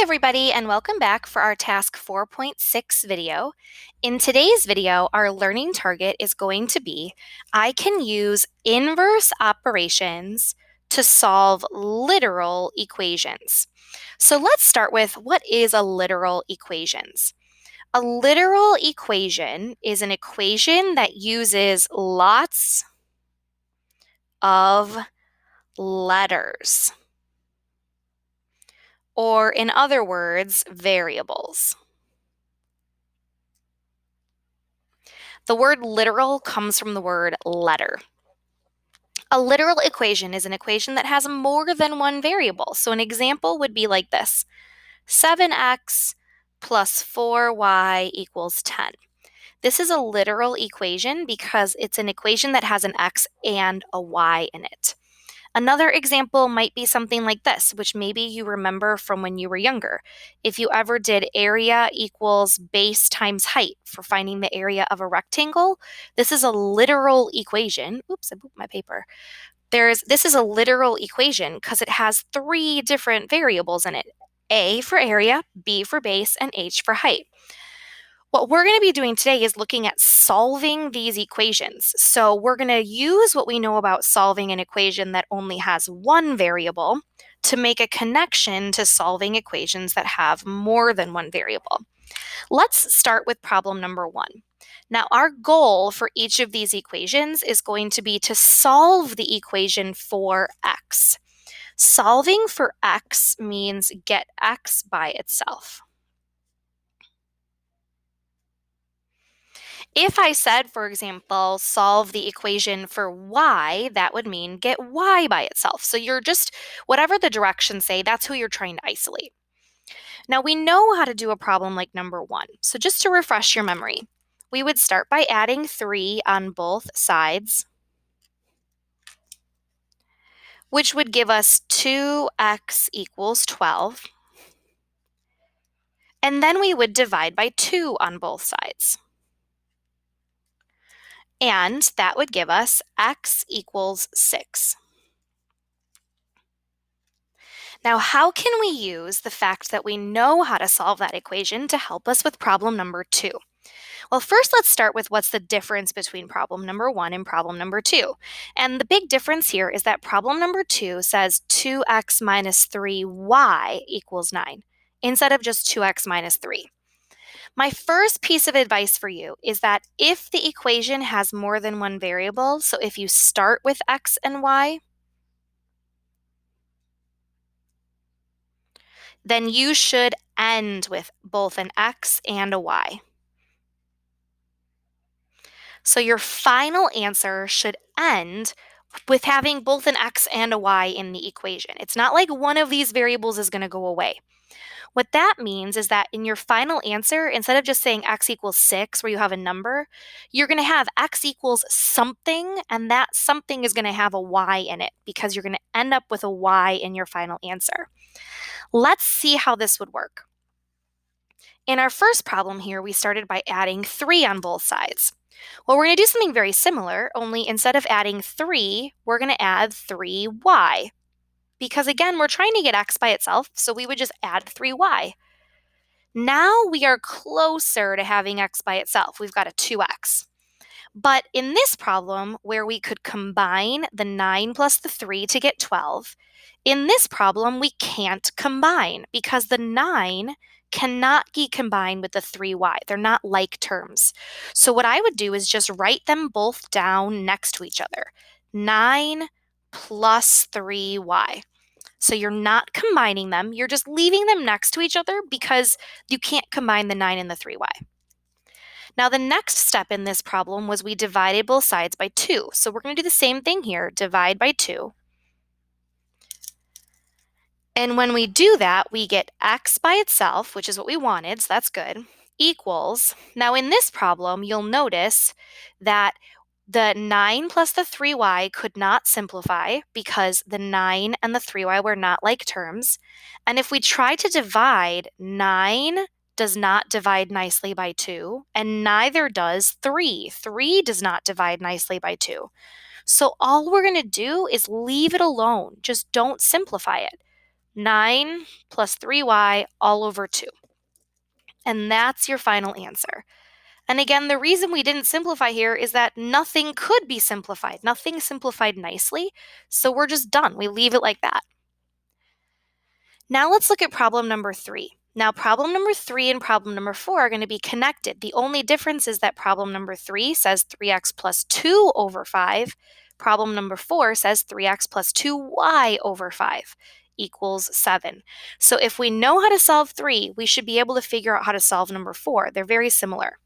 everybody, and welcome back for our task 4.6 video. In today's video, our learning target is going to be, I can use inverse operations to solve literal equations. So let's start with, what is a literal equations? A literal equation is an equation that uses lots of letters, or in other words, variables. The word literal comes from the word letter. A literal equation is an equation that has more than one variable. So an example would be like this: 7x plus 4y equals 10. This is a literal equation because it's an equation that has an x and a y in it. Another example might be something like this, which maybe you remember from when you were younger. If you ever did area equals base times height for finding the area of a rectangle, this is a literal equation. Oops, I moved my paper. This is a literal equation because it has three different variables in it: A for area, B for base, and H for height. What we're going to be doing today is looking at solving these equations. So we're going to use what we know about solving an equation that only has one variable to make a connection to solving equations that have more than one variable. Let's start with problem number 1. Now, our goal for each of these equations is going to be to solve the equation for x. Solving for x means get x by itself. If I said, for example, solve the equation for y, that would mean get y by itself. So you're just, whatever the directions say, that's who you're trying to isolate. Now we know how to do a problem like number 1. So just to refresh your memory, we would start by adding 3 on both sides, which would give us 2x equals 12. And then we would divide by 2 on both sides. And that would give us x equals 6. Now, how can we use the fact that we know how to solve that equation to help us with problem number 2? Well, first let's start with what's the difference between problem number 1 and problem number 2. And the big difference here is that problem number 2 says 2x minus 3y equals 9, instead of just 2x minus 3. My first piece of advice for you is that if the equation has more than one variable, so if you start with x and y, then you should end with both an x and a y. So your final answer should end with having both an x and a y in the equation. It's not like one of these variables is going to go away. What that means is that in your final answer, instead of just saying x equals 6, where you have a number, you're going to have x equals something, and that something is going to have a y in it because you're going to end up with a y in your final answer. Let's see how this would work. In our first problem here, we started by adding 3 on both sides. Well, we're going to do something very similar, only instead of adding 3, we're going to add 3y. Because again, we're trying to get x by itself, so we would just add 3y. Now we are closer to having x by itself. We've got a 2x. But in this problem, where we could combine the 9 plus the 3 to get 12, in this problem, we can't combine because the 9 cannot be combined with the 3y. They're not like terms. So what I would do is just write them both down next to each other. 9 plus 3y. So you're not combining them, you're just leaving them next to each other because you can't combine the 9 and the 3y. Now the next step in this problem was we divided both sides by 2. So we're going to do the same thing here, divide by 2. And when we do that, we get x by itself, which is what we wanted, so that's good, equals, now in this problem, you'll notice that the 9 plus the 3y could not simplify because the 9 and the 3y were not like terms. And if we try to divide, 9 does not divide nicely by 2, and neither does 3. 3 does not divide nicely by 2. So all we're going to do is leave it alone. Just don't simplify it. 9 plus 3y all over 2. And that's your final answer. And again, the reason we didn't simplify here is that nothing could be simplified. Nothing simplified nicely, so we're just done. We leave it like that. Now let's look at problem number 3. Now problem number 3 and problem number 4 are going to be connected. The only difference is that problem number 3 says 3x plus 2 over 5. Problem number 4 says 3x plus 2y over 5 equals 7. So if we know how to solve 3, we should be able to figure out how to solve number 4. They're very similar.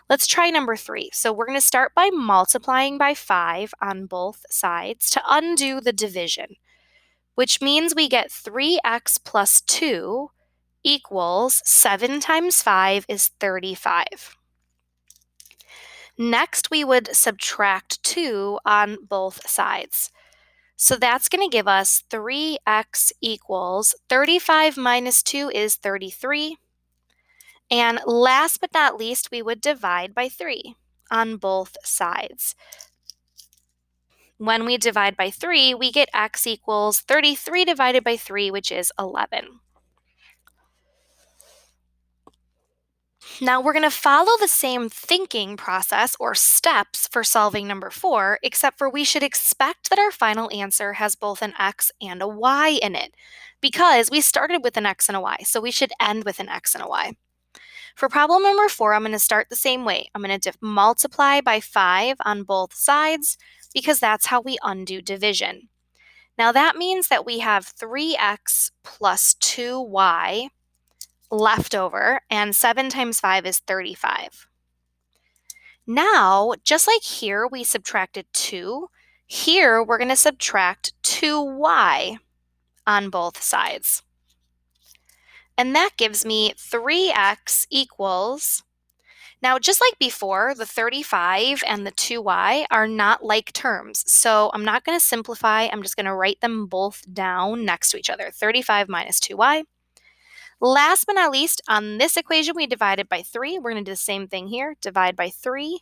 Let's try number 3. So we're going to start by multiplying by 5 on both sides to undo the division, which means we get 3x plus 2 equals 7 times 5 is 35. Next, we would subtract 2 on both sides. So that's going to give us 3x equals 35 minus 2 is 33. And last but not least, we would divide by 3 on both sides. When we divide by 3, we get x equals 33 divided by 3, which is 11. Now we're going to follow the same thinking process or steps for solving number 4, except for we should expect that our final answer has both an x and a y in it, because we started with an x and a y, so we should end with an x and a y. For problem number 4, I'm going to start the same way. I'm going to multiply by 5 on both sides because that's how we undo division. Now that means that we have 3x plus 2y left over, and 7 times 5 is 35. Now, just like here we subtracted 2, here we're going to subtract 2y on both sides. And that gives me 3x equals, now just like before, the 35 and the 2y are not like terms. So I'm not going to simplify, I'm just going to write them both down next to each other. 35 minus 2y. Last but not least, on this equation, we divided by 3. We're going to do the same thing here, divide by 3.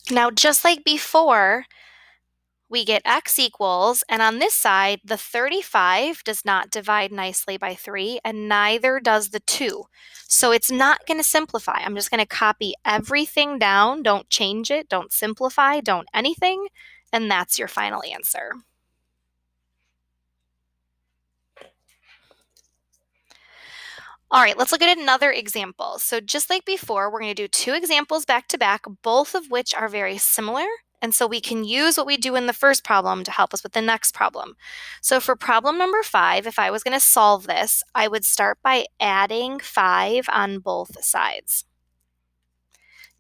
Now, just like before, we get x equals, and on this side, the 35 does not divide nicely by 3, and neither does the 2. So it's not going to simplify. I'm just going to copy everything down. Don't change it. Don't simplify. Don't anything. And that's your final answer. All right, let's look at another example. So just like before, we're going to do 2 examples back to back, both of which are very similar. And so we can use what we do in the first problem to help us with the next problem. So for problem number 5, if I was going to solve this, I would start by adding 5 on both sides.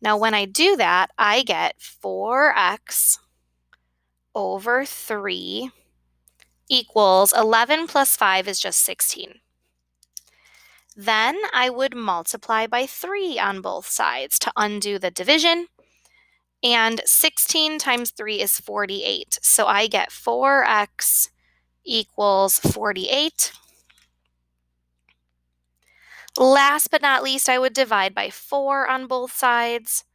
Now when I do that, I get 4x over 3 equals 11 plus 5 is just 16. Then I would multiply by 3 on both sides to undo the division. And 16 times 3 is 48. So I get 4x equals 48. Last but not least, I would divide by 4 on both sides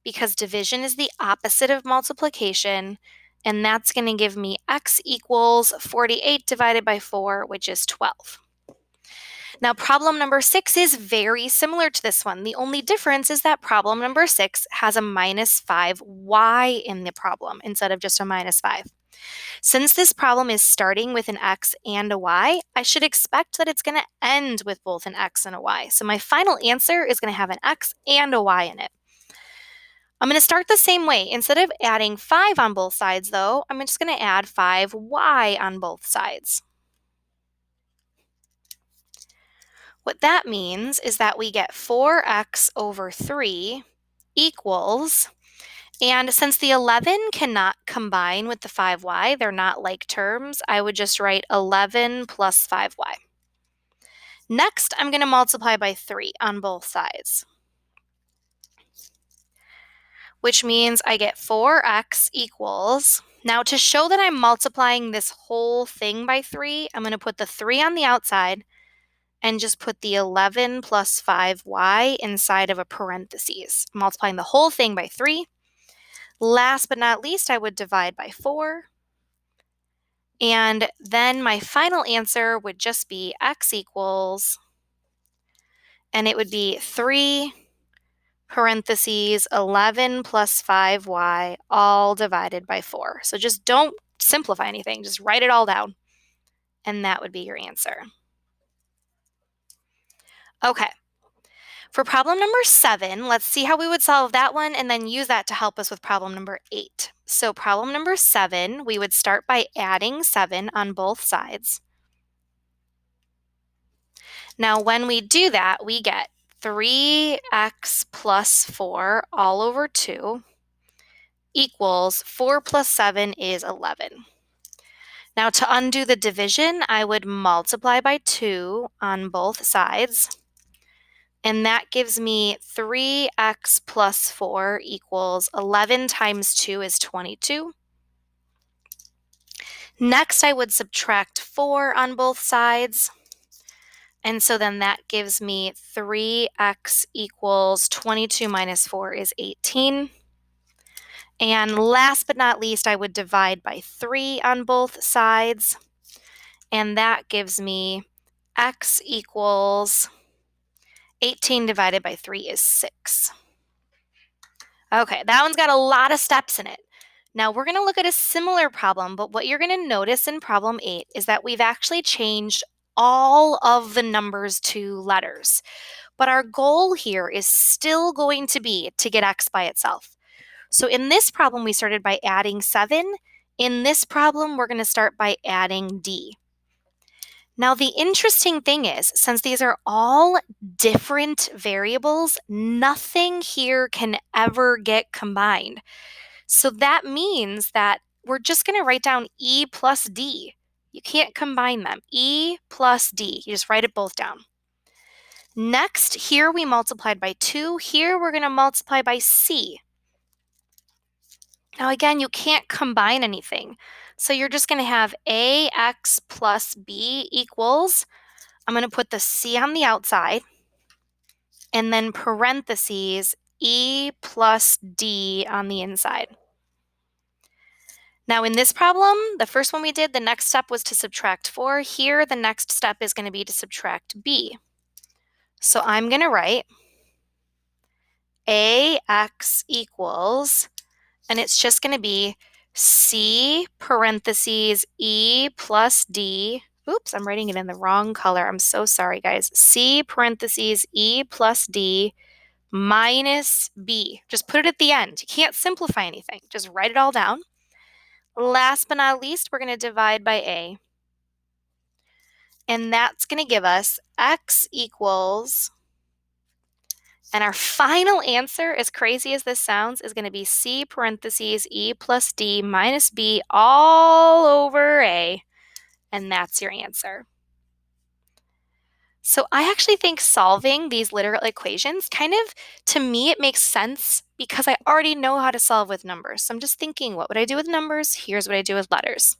because division is the opposite of multiplication. And that's going to give me x equals 48 divided by 4, which is 12. Now, problem number 6 is very similar to this one. The only difference is that problem number 6 has a minus 5y in the problem instead of just a minus 5. Since this problem is starting with an x and a y, I should expect that it's going to end with both an x and a y. So my final answer is going to have an x and a y in it. I'm going to start the same way. Instead of adding 5 on both sides, though, I'm just going to add 5y on both sides. What that means is that we get 4x over 3 equals, and since the 11 cannot combine with the 5y, they're not like terms, I would just write 11 plus 5y. Next, I'm going to multiply by 3 on both sides, which means I get 4x equals, now to show that I'm multiplying this whole thing by 3, I'm going to put the 3 on the outside and just put the 11 plus 5y inside of a parentheses, multiplying the whole thing by 3. Last but not least, I would divide by 4. And then my final answer would just be x equals, and it would be 3 parentheses 11 plus 5y all divided by 4. So just don't simplify anything, just write it all down. And that would be your answer. Okay. For problem number 7, let's see how we would solve that one and then use that to help us with problem number 8. So problem number 7, we would start by adding 7 on both sides. Now when we do that, we get 3x plus 4 all over 2 equals 4 plus 7 is 11. Now to undo the division, I would multiply by 2 on both sides. And that gives me 3x plus 4 equals 11 times 2 is 22. Next, I would subtract 4 on both sides. And so then that gives me 3x equals 22 minus 4 is 18. And last but not least, I would divide by 3 on both sides. And that gives me x equals 18 divided by 3 is 6. Okay, that one's got a lot of steps in it. Now we're going to look at a similar problem, but what you're going to notice in problem 8 is that we've actually changed all of the numbers to letters. But our goal here is still going to be to get x by itself. So in this problem, we started by adding 7. In this problem, we're going to start by adding d. Now, the interesting thing is, since these are all different variables, nothing here can ever get combined. So that means that we're just going to write down e plus d. You can't combine them. E plus d. You just write it both down. Next, here we multiplied by 2. Here we're going to multiply by c. Now again, you can't combine anything. So you're just going to have ax plus b equals, I'm going to put the c on the outside, and then parentheses e plus d on the inside. Now in this problem, the first one we did, the next step was to subtract 4. Here, the next step is going to be to subtract b. So I'm going to write ax equals, and it's just going to be c parentheses e plus d. Oops, I'm writing it in the wrong color. I'm so sorry, guys. C parentheses e plus d minus b. Just put it at the end. You can't simplify anything. Just write it all down. Last but not least, we're going to divide by a. And that's going to give us x equals, and our final answer, as crazy as this sounds, is going to be c parentheses e plus d minus b all over a. And that's your answer. So I actually think solving these literal equations to me, it makes sense because I already know how to solve with numbers. So I'm just thinking, what would I do with numbers? Here's what I do with letters.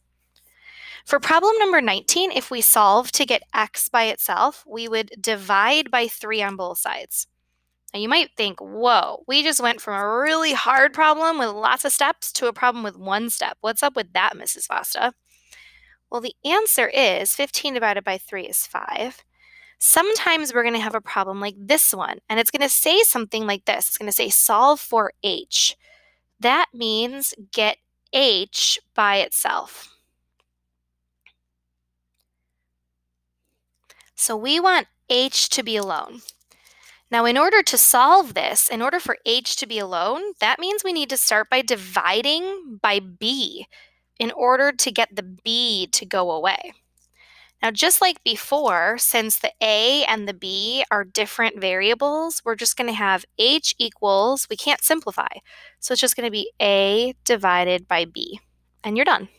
For problem number 19, if we solve to get x by itself, we would divide by 3 on both sides. Now you might think, whoa, we just went from a really hard problem with lots of steps to a problem with one step. What's up with that, Mrs. Vasta? Well, the answer is 15 divided by 3 is 5. Sometimes we're going to have a problem like this one, and it's going to say something like this. It's going to say solve for h. That means get h by itself. So we want h to be alone. Now, in order to solve this, in order for h to be alone, that means we need to start by dividing by b in order to get the b to go away. Now, just like before, since the a and the b are different variables, we're just going to have h equals, we can't simplify, so it's just going to be a divided by b, and you're done.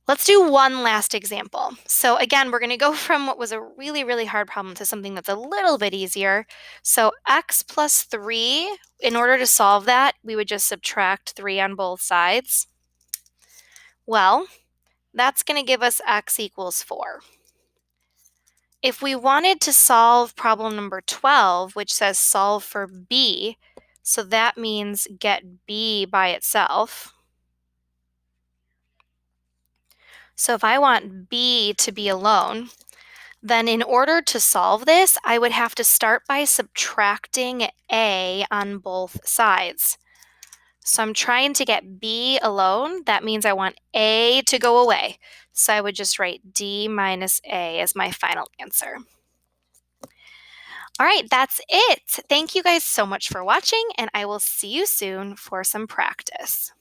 Let's do one last example. So again, we're going to go from what was a really, really hard problem to something that's a little bit easier. So x plus 3, in order to solve that, we would just subtract 3 on both sides. Well, that's going to give us x equals 4. If we wanted to solve problem number 12, which says solve for b, so that means get b by itself. So if I want B to be alone, then in order to solve this, I would have to start by subtracting A on both sides. So I'm trying to get B alone. That means I want A to go away. So I would just write D minus A as my final answer. All right, that's it. Thank you guys so much for watching, and I will see you soon for some practice.